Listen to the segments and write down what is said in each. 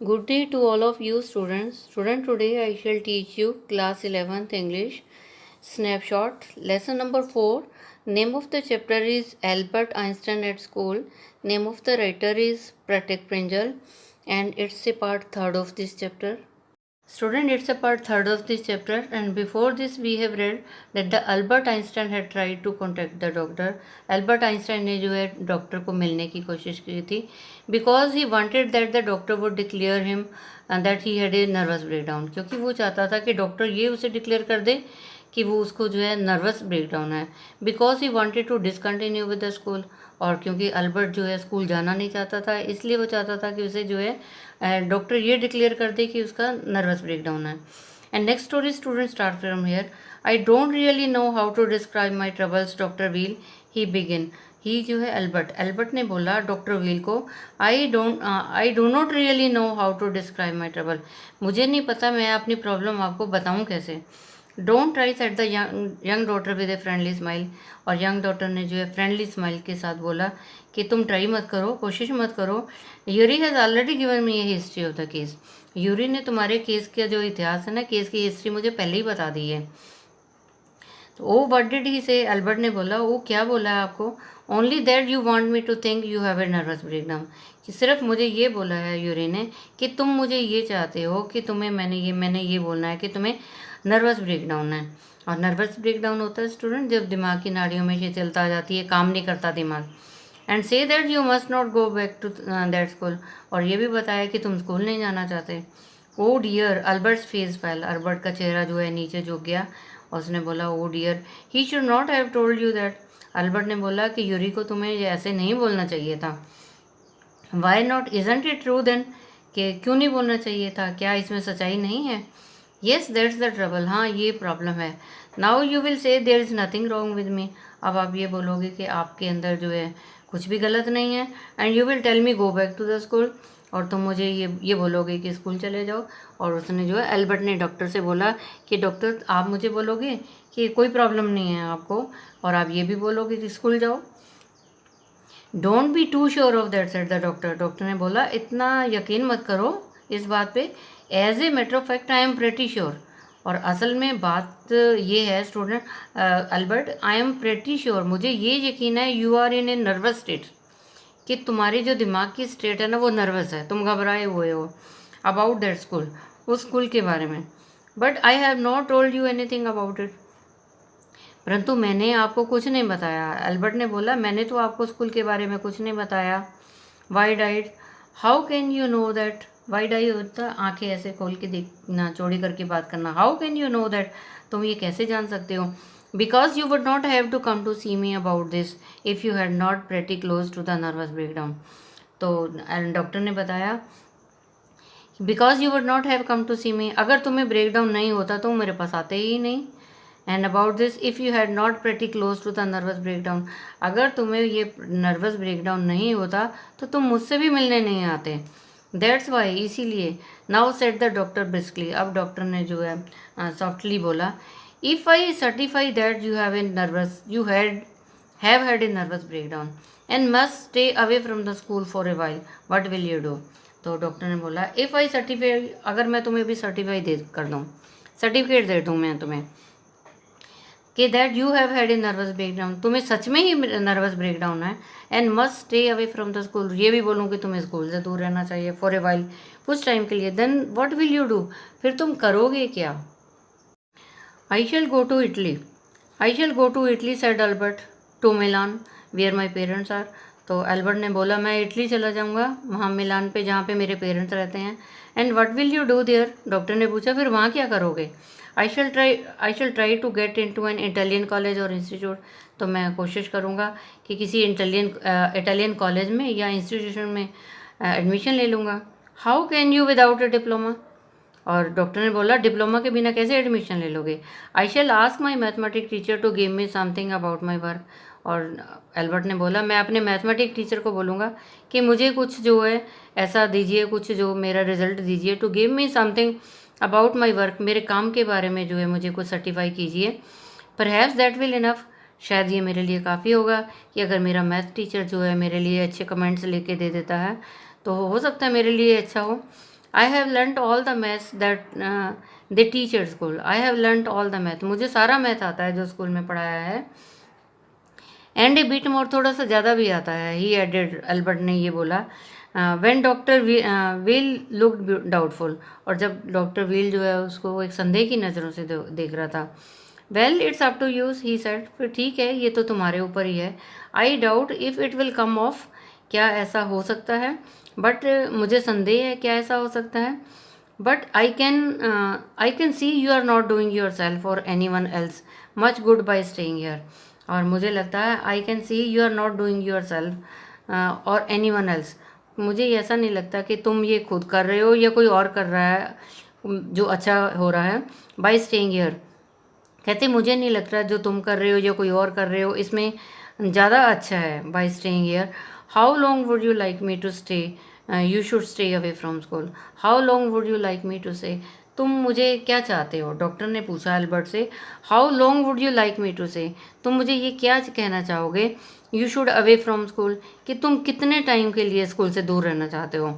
Good day to all of you students. Today I shall teach you class 11th English Snapshot lesson number 4. Name of the chapter is Albert Einstein at School. Name of the writer is Pratik Prinjal and it's a part 3rd of this chapter. Student, it's a part 3rd of this chapter, and before this we have read that the Albert Einstein had tried to contact the doctor. Albert Einstein ने जो है doctor को मिलने की कोशिश की थी because he wanted that the doctor would declare him that he had a nervous breakdown, क्योंकि वो चाहता था कि डॉक्टर ये उसे डिक्लेयर कर दे कि वो उसको जो है नर्वस ब्रेकडाउन है. Because he wanted to discontinue with the school, और क्योंकि अल्बर्ट जो है स्कूल जाना नहीं चाहता था, इसलिए वो चाहता था कि उसे जो है डॉक्टर ये डिक्लेयर कर दे कि उसका नर्वस ब्रेकडाउन है. And next story student start from here. I don't really know how to describe my troubles doctor Wheel, he begin. ही जो है अल्बर्ट ने बोला डॉक्टर व्हील को, I do not really know how to describe my trouble. मुझे नहीं पता मैं अपनी प्रॉब्लम आपको बताऊँ कैसे. Don't try set the young daughter with a friendly smile. और यंग डॉटर ने जो है फ्रेंडली स्माइल के साथ बोला कि तुम ट्राई मत करो, कोशिश मत करो. Yuri has already given me A history of the case. Yuri ने तुम्हारे केस का जो इतिहास है ना, केस की हिस्ट्री मुझे पहले ही बता दी है. तो ओ व्हाट डिड ही से, अल्बर्ट ने बोला वो क्या बोला है आपको. Only that you want me to think you have a nervous breakdown. कि सिर्फ मुझे ये बोला है यूरी ने कि तुम मुझे ये चाहते हो कि तुम्हें मैंने ये बोलना है कि तुम्हें नर्वस ब्रेकडाउन है. और नर्वस ब्रेकडाउन होता है स्टूडेंट जब दिमाग की नाड़ियों में शिथिलता आ जाती है, काम नहीं करता दिमाग. And say that you must not go back to that school. और ये भी बताया कि तुम स्कूल नहीं जाना चाहते. Oh dear, Albert's face fell. Albert का चेहरा जो है नीचे झुक गया और उसने बोला oh dear, he should not have told you that. Albert ने बोला कि यूरी को तुम्हें ऐसे नहीं बोलना चाहिए था. Why not, isn't it true then. कि क्यों नहीं बोलना चाहिए था, क्या इसमें सच्चाई नहीं है. येस दैट्स द ट्रबल, हाँ ये प्रॉब्लम है. Now you will say there is nothing wrong with me. अब आप ये बोलोगे कि आपके अंदर जो है कुछ भी गलत नहीं है. And you will tell me go back to the school. और तुम मुझे ये बोलोगे कि स्कूल चले जाओ. और उसने जो है अल्बर्ट ने डॉक्टर से बोला कि डॉक्टर आप मुझे बोलोगे कि कोई प्रॉब्लम नहीं है आपको, और आप ये भी बोलोगे कि स्कूल जाओ. Don't be too sure of that said the doctor. Doctor ने बोला इतना यकीन मत करो इस बात पे. As a matter of fact I am pretty sure. और असल में बात ये है student Albert, I am pretty sure, मुझे ये यकीन है you are in a nervous state, कि तुम्हारी जो दिमाग की स्टेट है ना वो नर्वस है, तुम घबराए हुए हो अबाउट दैट स्कूल, उस स्कूल के बारे में. But I have not told you anything about it. परंतु मैंने आपको कुछ नहीं बताया. अल्बर्ट ने बोला मैंने तो आपको स्कूल के बारे में कुछ नहीं बताया. Why diet, how can you know that. Why die होता आंखें ऐसे खोल के देखना, चौड़ी करके बात करना. How can you know that, तुम ये कैसे जान सकते हो. Because you would not have to come to see me about this if you had not pretty close to the nervous breakdown. तो डॉक्टर ने बताया because you would not have come to see me, अगर तुम्हें breakdown नहीं होता तो मेरे पास आते ही नहीं. And about this if you had not pretty close to the nervous breakdown, अगर तुम्हें ये नर्वस ब्रेकडाउन नहीं होता तो तुम मुझसे भी मिलने नहीं आते. दैट्स वाई, इसीलिए. Now set the doctor briskly. अब डॉक्टर ने जो है सॉफ्टली बोला if I certify that you have had a nervous breakdown and must stay away from the school for a while, what will you do. तो doctor ने बोला if I certify, अगर मैं तुम्हें भी सर्टिफिकेट दे दूँ मैं तुम्हें कि that you have had a nervous breakdown, तुम्हें सच में ही नर्वस ब्रेकडाउन है. And must stay away from the school, ये भी बोलूँ कि तुम्हें स्कूल से दूर रहना चाहिए फॉर ए वाइल, कुछ टाइम के लिए. Then what will you do, फिर तुम करोगे क्या. I shall go to Italy said Albert, to Milan where my parents are. तो अल्बर्ट ने बोला मैं इटली चला जाऊँगा, वहाँ मिलान पे जहाँ पे मेरे पेरेंट्स रहते हैं. And what will you do there, doctor ने पूछा फिर वहाँ क्या करोगे. I shall try to get in to an Italian college or institute. तो मैं कोशिश करूँगा कि किसी इटालियन कॉलेज में या इंस्टीट्यूशन में एडमिशन ले लूँगा. How can you without a diploma. और डॉक्टर ने बोला डिप्लोमा के बिना कैसे एडमिशन ले लोगे. I shall ask my mathematic teacher to give me something about my work. और एल्बर्ट ने बोला मैं अपने मैथमेटिक टीचर को बोलूँगा कि मुझे कुछ जो है ऐसा दीजिए, कुछ जो मेरा रिजल्ट दीजिए. To give me something about my work, मेरे काम के बारे में जो है मुझे कुछ सर्टिफाई कीजिए. परहैप्स दैट विल इनफ, शायद ये मेरे लिए काफ़ी होगा कि अगर मेरा मैथ टीचर जो है मेरे लिए अच्छे कमेंट्स लेके दे देता है तो हो सकता है मेरे लिए अच्छा हो. I have learned all the maths that they teach at school. I have learned all the math, मुझे सारा मैथ आता है जो स्कूल में पढ़ाया है। एंड ए बिट मोर, थोड़ा सा ज़्यादा भी आता है। ही एडेड, अल्बर्ट ने ये बोला। When doctor wheel looked doubtful, और जब डॉक्टर व्हील जो है उसको वो एक संदेह की नज़रों से देख रहा था। Well it's up to you, he said, फिर ठीक है ये तो तुम्हारे ऊपर ही है। I doubt if it will come off, क्या ऐसा हो सकता है, बट मुझे संदेह है क्या ऐसा हो सकता है। But I can see you are not doing yourself or anyone else much good by staying here. और मुझे लगता है I can see you are not doing yourself or anyone else, मुझे ऐसा नहीं लगता कि तुम ये खुद कर रहे हो या कोई और कर रहा है जो अच्छा हो रहा है। बाई स्टेइंग हियर, कहते मुझे नहीं लगता जो तुम कर रहे हो या कोई और कर रहे हो इसमें ज़्यादा अच्छा है। By staying here, how long would you like me to stay, you should stay away from school. How long would you like me to say, तुम मुझे क्या चाहते हो, डॉक्टर ने पूछा अल्बर्ट से। How long would you like me to say, तुम मुझे ये क्या कहना चाहोगे। You should away from school, कि तुम कितने टाइम के लिए स्कूल से दूर रहना चाहते हो।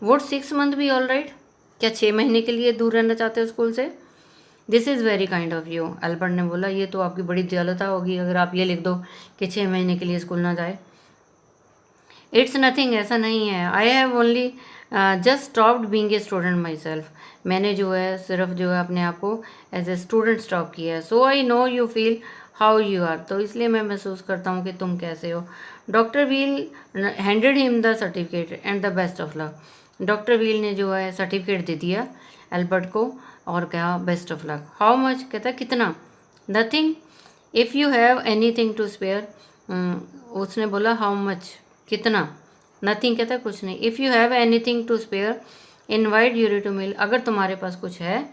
Would 6 month B all right, क्या 6 महीने के लिए दूर रहना चाहते हो स्कूल से। This is very kind of you, Albert ने बोला ये तो आपकी बड़ी दयालुता होगी अगर आप ये लिख दो कि 6 महीने के लिए स्कूल ना जाए। इट्स नथिंग, ऐसा नहीं है। I have only just stopped being a student my self, मैंने जो है सिर्फ जो है अपने आप को एज ए स्टूडेंट स्टॉप किया है। So I know you feel how you are, तो इसलिए मैं महसूस करता हूँ कि तुम कैसे हो। Doctor wheel handed him the certificate and the best of luck, doctor wheel ने जो है सर्टिफिकेट दे दिया एल्बर्ट को और कहा best of luck. How much, कहता कितना। Nothing if you have anything to spare, उसने बोला हाउ मच, कितना। नथिंग कहता कुछ नहीं। If you have anything to spare invite Yuri to meal, अगर तुम्हारे पास कुछ है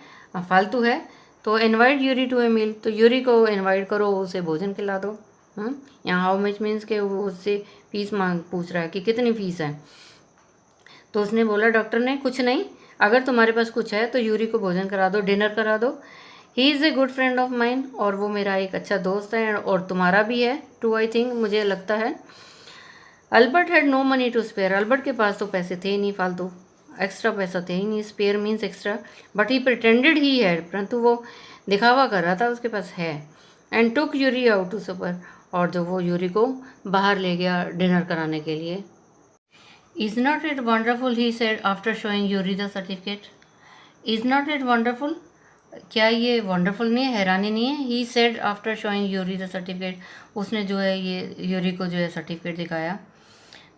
फालतू है तो invite Yuri to a meal, तो यूरी को इनवाइट करो, उसे भोजन खिला दो। यहाँ हाउ मच मीन्स के वो उससे फीस पूछ रहा है कि कितनी फ़ीस है। तो उसने बोला डॉक्टर ने कुछ नहीं, अगर तुम्हारे पास कुछ है तो यूरी को भोजन करा दो, डिनर करा दो। He is a good friend of mine, और वो मेरा एक अच्छा दोस्त है और तुम्हारा भी है टू, आई थिंक, मुझे लगता है। Albert had no money to spare, Albert के पास तो पैसे थे ही नहीं, फालतू एक्स्ट्रा पैसा थे ही नहीं, spare means extra, but he pretended he had, परंतु वो दिखावा कर रहा था उसके पास है। And took Yuri out to supper, और जो वो यूरी को बाहर ले गया डिनर कराने के लिए। Is not it wonderful, he said after showing Yuri the certificate. Is not it wonderful, क्या ये वंडरफुल नहीं है, हैरानी नहीं है। He said after showing Yuri the certificate, उसने जो है ये यूरी को जो है सर्टिफिकेट दिखाया।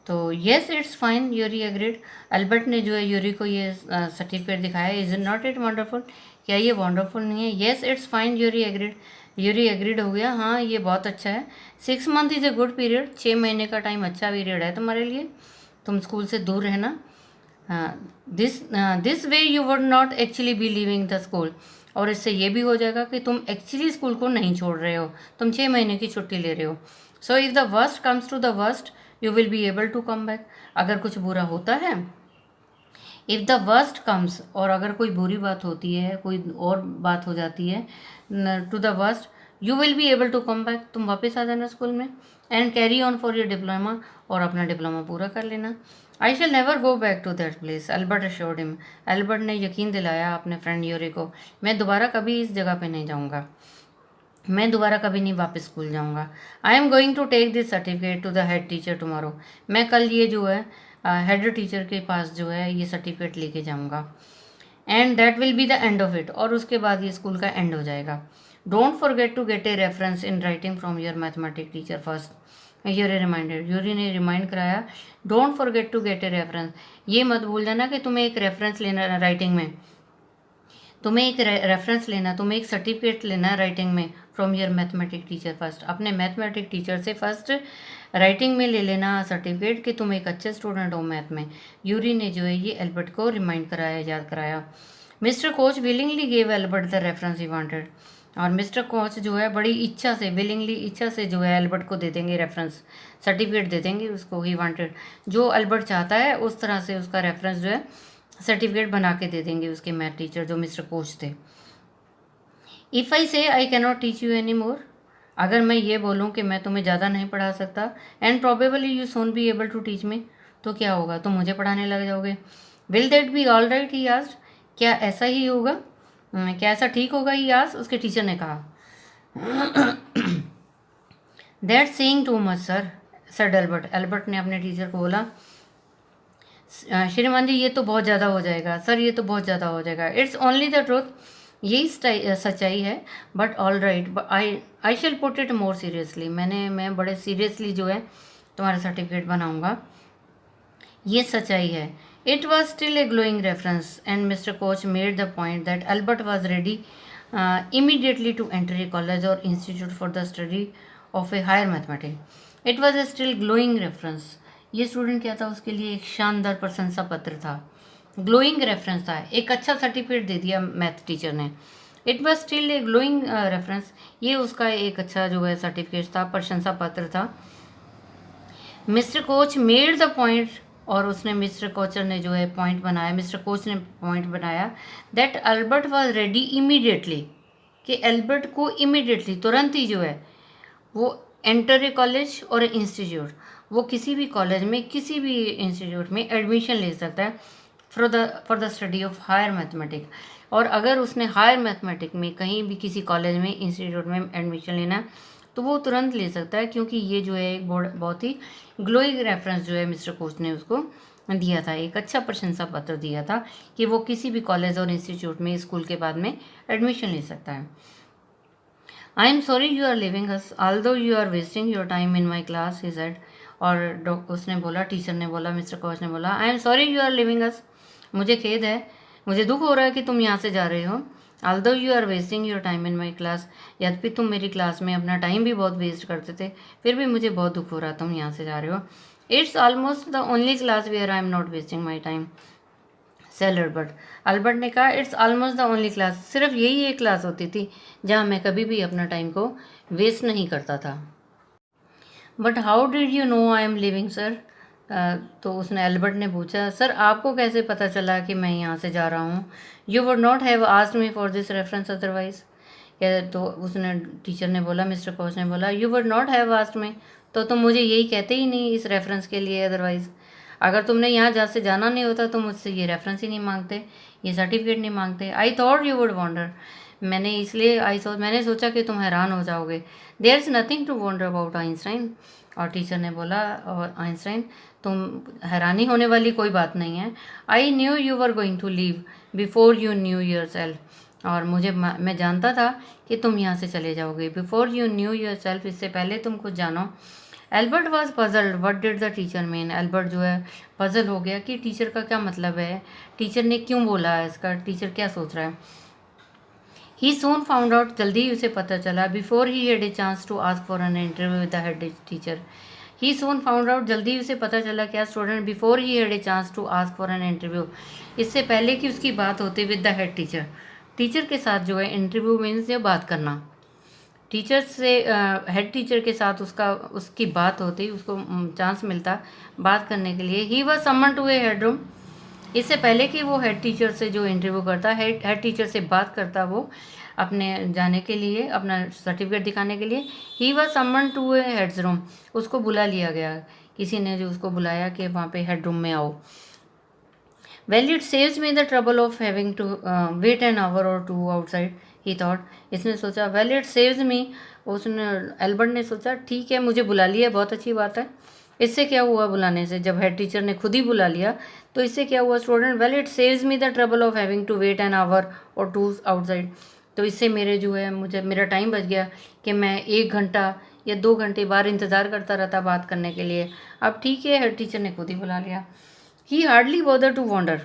तो yes it's fine, Yuri agreed, Albert ने जो है यूरी को ये सर्टिफिकेट दिखाया। इज नॉट इट वंडरफुल, क्या ये वंडरफुल नहीं है। Yes it's fine, Yuri agreed, Yuri agreed हो गया, हाँ ये बहुत अच्छा है। 6 month is a good period, 6 महीने का टाइम अच्छा पीरियड है तुम्हारे लिए, तुम स्कूल से दूर रहना। This way you would not actually be leaving the school, और इससे ये भी हो जाएगा कि तुम एक्चुअली स्कूल को नहीं छोड़ रहे हो, तुम 6 महीने की छुट्टी ले रहे हो। So if the worst comes to the worst you will be able to come back, अगर कुछ बुरा होता है, इफ़ द वर्स्ट कम्स, और अगर कोई बुरी बात होती है, कोई और बात हो जाती है, to the worst you will be able to come back, तुम वापस आ जाना स्कूल में। And carry on for your diploma, और अपना डिप्लोमा पूरा कर लेना। I shall never go back to that place, Albert assured him, Albert ने यकीन दिलाया अपने फ्रेंड यूरी को, मैं दोबारा कभी इस जगह पे नहीं जाऊँगा, मैं दोबारा कभी नहीं वापस स्कूल जाऊँगा। I am going to take this certificate to the head teacher tomorrow, मैं कल ये जो है हेड टीचर के पास जो है ये सर्टिफिकेट लेके जाऊँगा। And that will be the end of it, और उसके बाद ये स्कूल का एंड हो जाएगा। Don't forget to get a reference in writing from your mathematic teacher first, Yuri reminded, Yuri ने रिमाइंड कराया don't forget to get a reference, ये मत भूल जाना कि तुम्हें एक रेफरेंस लेना राइटिंग में, तुम्हें एक रेफरेंस लेना, तुम्हें एक सर्टिफिकेट लेना राइटिंग में from your mathematic teacher first, अपने मैथमेटिक टीचर से फर्स्ट राइटिंग में ले लेना सर्टिफिकेट कि तुम एक अच्छे स्टूडेंट हो मैथ में। यूरी ने जो है ये एल्बर्ट को रिमाइंड कराया, याद कराया। Mister coach willingly gave Albert the reference he wanted, और मिस्टर कोच जो है बड़ी इच्छा से, विलिंगली इच्छा से जो है एल्बर्ट को दे देंगे रेफरेंस सर्टिफिकेट, दे देंगे उसको। ही वांटेड, जो एल्बर्ट चाहता है उस तरह से उसका रेफरेंस जो है सर्टिफिकेट बना के दे देंगे उसके मैथ टीचर जो मिस्टर कोच थे। इफ़ आई से I cannot teach you any more, अगर मैं ये बोलूँ कि मैं तुम्हें ज़्यादा नहीं पढ़ा सकता, and probably you soon be able to teach me, तो क्या होगा, तुम मुझे पढ़ाने लग जाओगे। Will that be all right, he asked, क्या ऐसा ही होगा, क्या ऐसा ठीक होगा, ही आस्क्ड, उसके टीचर ने कहा। That saying too much sir, said Albert, Albert ने अपने टीचर को बोला, श्रीमान जी ये तो बहुत ज़्यादा हो जाएगा, सर ये तो बहुत ज़्यादा हो जाएगा, इट्स ओनली द ट्रूथ, यही सच्चाई है, but all right, I shall put it more seriously, मैं बड़े सीरियसली जो है तुम्हारा सर्टिफिकेट बनाऊंगा, ये सच्चाई है। It was still a glowing reference and mister coach made the point that Albert was ready immediately to enter a college or institute for the study of a higher mathematics. It was a still glowing reference. ये student क्या था, उसके लिए एक शानदार प्रशंसा पत्र था, ग्लोइंग रेफरेंस था, एक अच्छा सर्टिफिकेट दे दिया मैथ टीचर ने। It was still a glowing reference, ये उसका एक अच्छा जो है सर्टिफिकेट था, प्रशंसा पत्र था। Mister coach made the point, और उसने मिस्टर कोचर ने जो है पॉइंट बनाया, मिस्टर कोच ने पॉइंट बनाया that Albert was ready immediately, कि एल्बर्ट को इमीडिएटली तुरंत ही जो है वो enter a college or institute, वो किसी भी कॉलेज में किसी भी इंस्टीट्यूट में एडमिशन ले सकता है for the study of higher mathematics. और अगर उसने हायर मैथमेटिक्स में कहीं भी किसी कॉलेज में इंस्टीट्यूट में एडमिशन लेना है तो वो तुरंत ले सकता है, क्योंकि ये जो है एक बहुत ही ग्लोइंग रेफरेंस जो है मिस्टर कोच ने उसको दिया था, एक अच्छा प्रशंसा पत्र दिया था कि वो किसी भी कॉलेज और इंस्टीट्यूट में स्कूल के बाद में एडमिशन ले सकता है। I am sorry you are leaving us although you are wasting your time in my class, he said. और उसने बोला, टीचर ने बोला, मिस्टर कोच ने बोला, I am sorry you are leaving us, मुझे खेद है, मुझे दुख हो रहा है कि तुम यहाँ से जा रहे हो। Although you are wasting your time in my class, यद्यपि तुम मेरी क्लास में अपना टाइम भी बहुत वेस्ट करते थे, फिर भी मुझे बहुत दुख हो रहा, तुम यहाँ से जा रहे हो। It's almost the only class where I am not wasting my time, said Albert. Albert ने कहा, it's almost the only class, सिर्फ यही एक क्लास होती थी जहाँ मैं कभी भी अपना टाइम को वेस्ट नहीं करता था। But how did you know I am living sir, तो उसने एल्बर्ट ने पूछा, सर आपको कैसे पता चला कि मैं यहाँ से जा रहा हूँ। You would not have asked me for this reference otherwise, तो उसने टीचर ने बोला, मिस्टर कोच ने बोला, you would not have asked me, तो तुम मुझे यही कहते ही नहीं इस रेफरेंस के लिए, अदरवाइज अगर तुमने यहाँ जहाँ से जाना नहीं होता तो मुझसे ये रेफरेंस ही नहीं मांगते, ये सर्टिफिकेट नहीं मांगते। I thought you would wonder, मैंने सोचा कि तुम हैरान हो जाओगे। There is nothing to wonder about Einstein, और टीचर ने बोला, और आइंस्टाइन तुम हैरानी होने वाली कोई बात नहीं है। I knew you were going to leave before you knew yourself, और मैं जानता था कि तुम यहाँ से चले जाओगे, before you knew your self, इससे पहले तुम कुछ जानो। Albert was puzzled, what did the teacher mean, Albert जो है पजल हो गया कि टीचर का क्या मतलब है, टीचर ने क्यों बोला है, इसका टीचर क्या सोच रहा है। ही सून फाउंड आउट, जल्दी ही उसे पता चला, before he had a chance to ask for an interview with the head teacher. He soon found out, जल्दी ही उसे पता चला क्या student, before he had a chance to ask for an interview, इससे पहले कि उसकी बात होती with the head teacher, teacher के साथ जो है इंटरव्यू मीन्स जो बात करना, टीचर से हेड टीचर के साथ उसकी बात होती, उसको चांस मिलता बात करने के लिए। He was summon to a head room, इससे पहले कि वो हेड टीचर से जो इंटरव्यू करता, हेड टीचर से बात करता, वो अपने जाने के लिए, अपना सर्टिफिकेट दिखाने के लिए, he was summon to a head's room, उसको बुला लिया गया, किसी ने जो उसको बुलाया कि वहाँ पे हेड रूम में आओ। Well it saves me the trouble of having to wait an hour or two outside, he thought, इसने सोचा, वेल इट सेव्स मी, उसने एल्बर्ट ने सोचा ठीक है मुझे बुला लिया, बहुत अच्छी बात है, इससे क्या हुआ बुलाने से, जब हेड टीचर ने खुद ही बुला लिया तो इससे क्या हुआ student, well it saves me the trouble of having to wait an hour or two outside, तो इससे मेरे जो है मेरा टाइम बच गया कि मैं 1 घंटा या 2 घंटे बाहर इंतज़ार करता रहता बात करने के लिए, अब ठीक है हेड टीचर ने खुद ही बुला लिया। He hardly bother to wonder,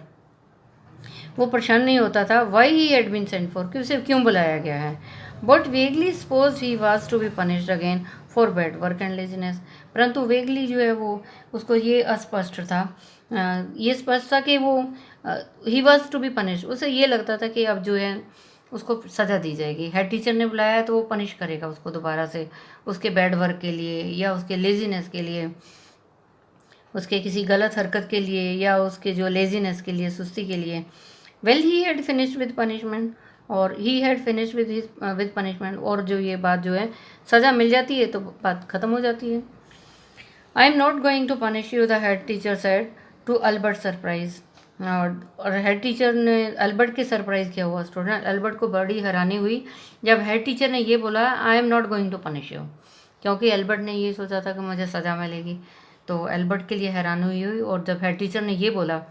वो परेशान नहीं होता था, why he had been sent for, कि उसे क्यों बुलाया गया है, but vaguely suppose he was to be punished again for bad work and laziness, परंतु वेगली जो है वो उसको ये अस्पष्ट था, ये स्पष्ट था कि वो he was to be punished, उसे ये लगता था कि अब जो है उसको सज़ा दी जाएगी, हेड टीचर ने बुलाया है तो वो पनिश करेगा उसको दोबारा से, उसके बैड वर्क के लिए या उसके लेजीनेस के लिए, उसके किसी गलत हरकत के लिए या उसके जो लेजीनेस के लिए, सुस्ती के लिए। Well he had finished with punishment, और he had finished with punishment, और जो ये बात जो है सज़ा मिल जाती है तो बात ख़त्म हो जाती है। I am not going to punish you the head teacher said to Albert surprise, और हेड टीचर ने, अल्बर्ट की सरप्राइज़ क्या हुआ स्टूडेंट, अल्बर्ट को बड़ी हैरानी हुई जब हेड टीचर ने ये बोला I am not going to punish you, क्योंकि अल्बर्ट ने ये सोचा था कि मुझे सज़ा मिलेगी। तो अल्बर्ट के लिए हैरानी हुई और जब हेड टीचर ने ये बोला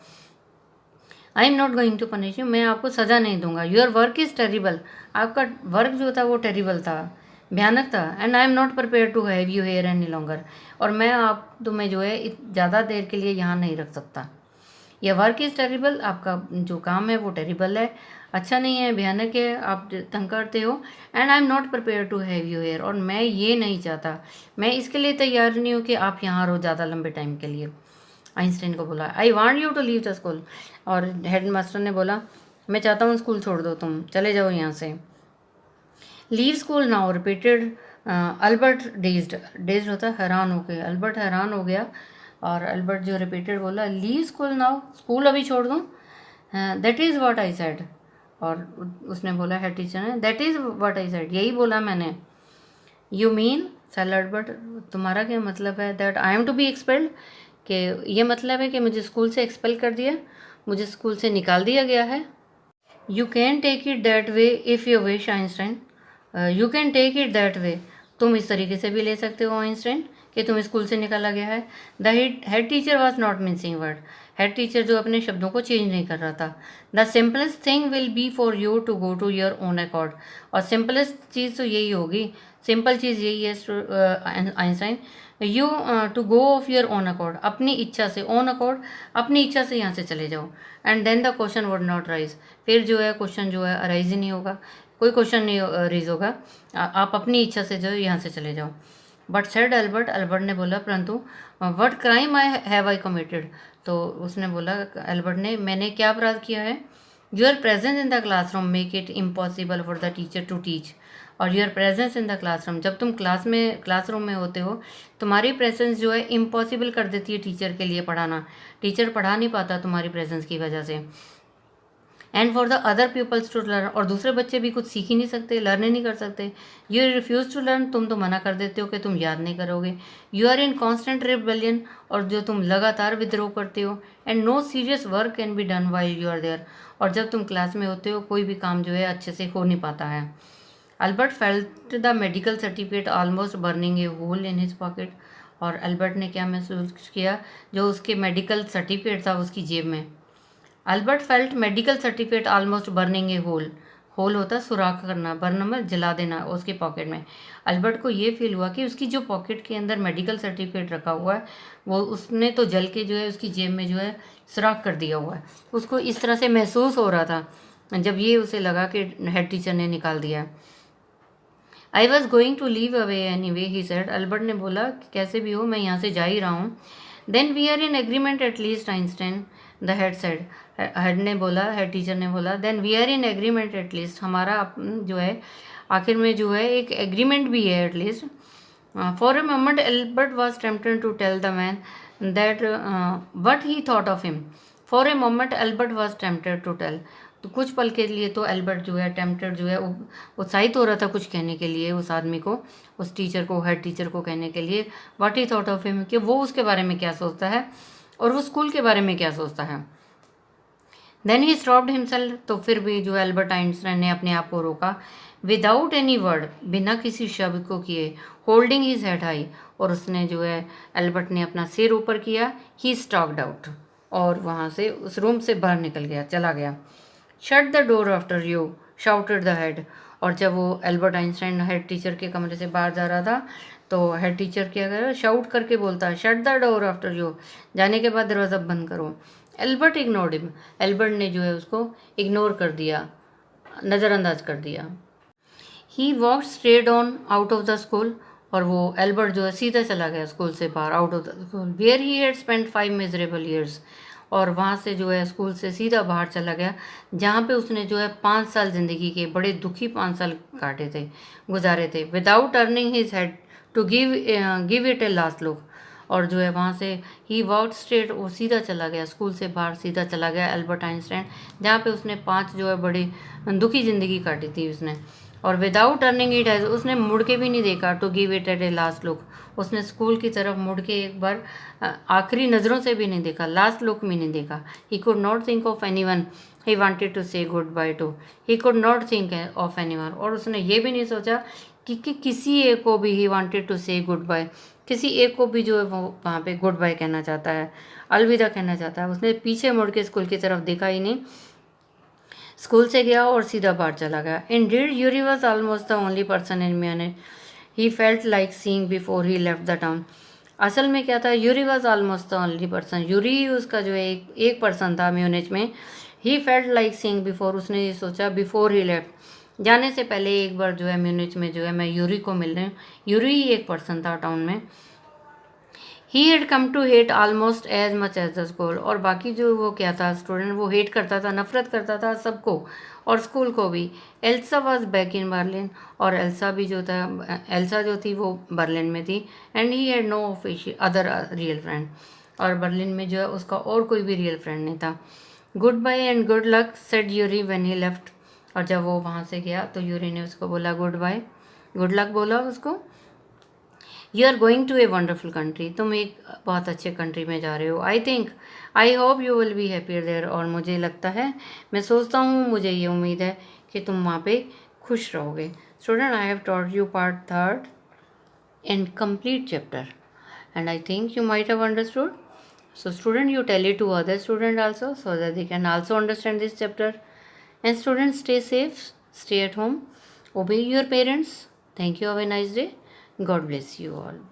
I am not going to punish you, मैं आपको सज़ा नहीं दूंगा, योर वर्क इज़ टेरिबल, आपका वर्क जो था वो टेरिबल था, भयानक था, and I am not prepare to have you here any longer, और मैं आप तुम्हें जो है ज़्यादा देर के लिए यहाँ नहीं रख सकता। यह वर्क इज़ टेरिबल, आपका जो काम है वो टेरिबल है, अच्छा नहीं है, भयानक है, आप तंग करते हो, and I am not prepare to have you here, और मैं ये नहीं चाहता, मैं इसके लिए तैयार नहीं हूँ कि आप यहाँ रहो ज़्यादा लंबे टाइम के लिए। आइंस्टाइन को बोला I want you to leave the school, और हेड मास्टर ने बोला मैं चाहता हूँ स्कूल छोड़ दो, तुम चले जाओ यहाँ से। Leave school now repeated Albert dazed, dazed होता है हैरान हो गया, अल्बर्ट हैरान हो गया, और अल्बर्ट जो रिपीटेड बोला लीव स्कूल नाउ, स्कूल अभी छोड़ दूँ, that is what I said, और उसने बोला हेड टीचर ने that is what I said, यही बोला मैंने। यू मीन सेड अल्बर्ट, तुम्हारा क्या मतलब है, that I am to be expelled, कि ये मतलब है कि मुझे स्कूल से एक्सपेल कर दिया, मुझे स्कूल से निकाल दिया गया है। You can take it that way if you wish Einstein, you can take it that way, तुम इस तरीके से भी ले सकते हो आइंस्टाइन कि तुम स्कूल से निकाला गया है। The head teacher was not missing word, head teacher जो अपने शब्दों को चेंज नहीं कर रहा था। The simplest thing will be for you to go to your own accord, और सिंपलेस्ट चीज़ तो यही होगी, सिंपल चीज़ यही है Einstein, you to go off your own accord, अपनी इच्छा से, ओन अकॉर्ड अपनी इच्छा से यहाँ से चले जाओ, and then the question would not rise, फिर जो है क्वेश्चन जो है अराइज ही नहीं होगा, कोई क्वेश्चन नहीं रेज होगा, आप अपनी इच्छा से जो है यहाँ से चले जाओ। बट सेड अल्बर्ट, अल्बर्ट ने बोला परंतु what crime I have I committed, तो उसने बोला अल्बर्ट ने मैंने क्या अपराध किया है। Your presence in the classroom make it impossible for the teacher to teach, और your presence in the classroom, जब तुम क्लासरूम में होते हो, तुम्हारी प्रेजेंस जो है इम्पॉसिबल कर देती है टीचर के लिए पढ़ाना, टीचर पढ़ा नहीं पाता तुम्हारी प्रेजेंस की वजह से। And for the other peoples to learn, और दूसरे बच्चे भी कुछ सीख ही नहीं सकते, लर्न ही नहीं कर सकते। यू रिफ्यूज़ टू लर्न, तुम तो मना कर देते हो कि तुम याद नहीं करोगे। You are in constant rebellion, और जो तुम लगातार विद्रोह करते हो। And no serious work can be done while you are there, और जब तुम क्लास में होते हो कोई भी काम जो है अच्छे से हो नहीं पाता है। Albert felt the medical certificate almost burning a hole in his pocket, और अल्बर्ट ने क्या महसूस किया, जो उसके मेडिकल सर्टिफिकेट था उसकी जेब में। Albert felt medical certificate almost burning a hole, hole होता सुराख करना, बर्न में जला देना, उसके पॉकेट में। अल्बर्ट को ये फील हुआ कि उसकी जो पॉकेट के अंदर मेडिकल सर्टिफिकेट रखा हुआ है वो उसने तो जल के जो है उसकी जेब में जो है सुराख कर दिया हुआ है। उसको इस तरह से महसूस हो रहा था जब ये उसे लगा कि हेड टीचर ने निकाल दिया। I was going to leave away anyway he said, Albert ने बोला कि कैसे भी हो मैं यहाँ से जा ही रहा हूँ। Then we are in agreement at least Einstein, the head said, head ने बोला, हेड टीचर ने बोला then we are in agreement at least, हमारा जो है आखिर में जो है एक एग्रीमेंट भी है at least. For a moment Albert was tempted to tell the man that what he thought of him, for a moment Albert was tempted to tell, तो कुछ पल के लिए तो एल्बर्ट जो है टेम्प्टेड जो है उत्साहित हो रहा था कुछ कहने के लिए उस आदमी को, उस टीचर को, हेड टीचर को कहने के लिए what he thought of him, कि वो उसके बारे में क्या सोचता है और वो स्कूल के बारे में क्या सोचता है। देन ही स्टॉप्ड हिमसेल्फ, तो फिर भी जो एल्बर्ट आइंस्टाइन ने अपने आप को रोका, विदाउट एनी वर्ड, बिना किसी शब्द को किए, होल्डिंग हिज हेड हाई, और उसने जो है एल्बर्ट ने अपना सिर ऊपर किया, ही स्टॉक्ड आउट, और वहाँ से उस रूम से बाहर निकल गया, चला गया। Shut the door after you shouted the head, और जब वो एल्बर्ट आइंस्टाइन हेड टीचर के कमरे से बाहर जा रहा था तो हेड टीचर क्या कर शाउट करके बोलता है shut the door after you, जाने के बाद दरवाज़ा बंद करो। एल्बर्ट इग्नोर्ड हिम, एल्बर्ट ने जो है उसको इग्नोर कर दिया, नज़रअंदाज कर दिया। He walk straight on out of the school, और वो एल्बर्ट जो है सीधा चला गया स्कूल से बाहर, out of the school, where he had spent 5 miserable years, और वहाँ से जो है स्कूल से सीधा बाहर चला गया जहाँ पे उसने जो है 5 साल ज़िंदगी के बड़े दुखी 5 साल काटे थे, गुजारे थे। Without turning his head to give it a last look, और जो है वहाँ से ही वॉक स्ट्रेट, वो सीधा चला गया स्कूल से बाहर, सीधा चला गया एल्बर्ट आइंस्टाइन, जहाँ पे उसने 5 जो है बड़ी दुखी ज़िंदगी काटी थी उसने। और विदाउट टर्निंग इट एज, उसने मुड़ के भी नहीं देखा, to give it at a last look, उसने स्कूल की तरफ मुड़ के एक बार आखिरी नज़रों से भी नहीं देखा, लास्ट लुक भी नहीं देखा. He could not think of anyone he wanted to say goodbye to. He could not think of anyone, और उसने ये भी नहीं सोचा कि किसी एक को भी ही wanted to say good bye, किसी एक को भी जो है वो वहाँ पे गुड बाय कहना चाहता है, अलविदा कहना चाहता है. उसने पीछे मुड़ के स्कूल की तरफ देखा ही नहीं, स्कूल से गया और सीधा बाहर चला गया. Indeed, Yuri was almost the only person in Munich he felt like seeing before he left the town. असल में क्या था, Yuri was almost the only person, Yuri ही उसका जो है एक पर्सन था म्यूनिच में. He felt like seeing before, उसने ये सोचा बिफोर ही लेफ्ट, जाने से पहले एक बार जो है म्यूनिच में जो है मैं यूरी को मिल रही हूँ. यूरी ही एक पर्सन था टाउन में. He had come to hate almost as much as the school, और बाकी जो वो क्या था स्टूडेंट, वो हेट करता था, नफरत करता था सबको और स्कूल को भी. Elsa was back in Berlin, और एल्सा भी जो था, एल्सा जो थी वो बर्लिन में थी. And he had no other real friend, और बर्लिन में जो है उसका और कोई भी रियल फ्रेंड नहीं था. Goodbye and good luck said Yuri when he left, और जब वो वहाँ से गया तो यूरी ने उसको बोला गुड बाय, गुड लक बोला उसको. You are going to a wonderful country, तुम एक बहुत अच्छे कंट्री में जा रहे हो. I hope you will be happier there, और मुझे लगता है, मैं सोचता हूँ, मुझे ये उम्मीद है कि तुम वहाँ पे खुश रहोगे. Student, I have taught you part 3 and complete chapter, and I think you might have understood. So student, you tell it to other student also, so that they can also understand this chapter. And students, stay safe, stay at home, obey your parents. Thank you, have a nice day. God bless you all.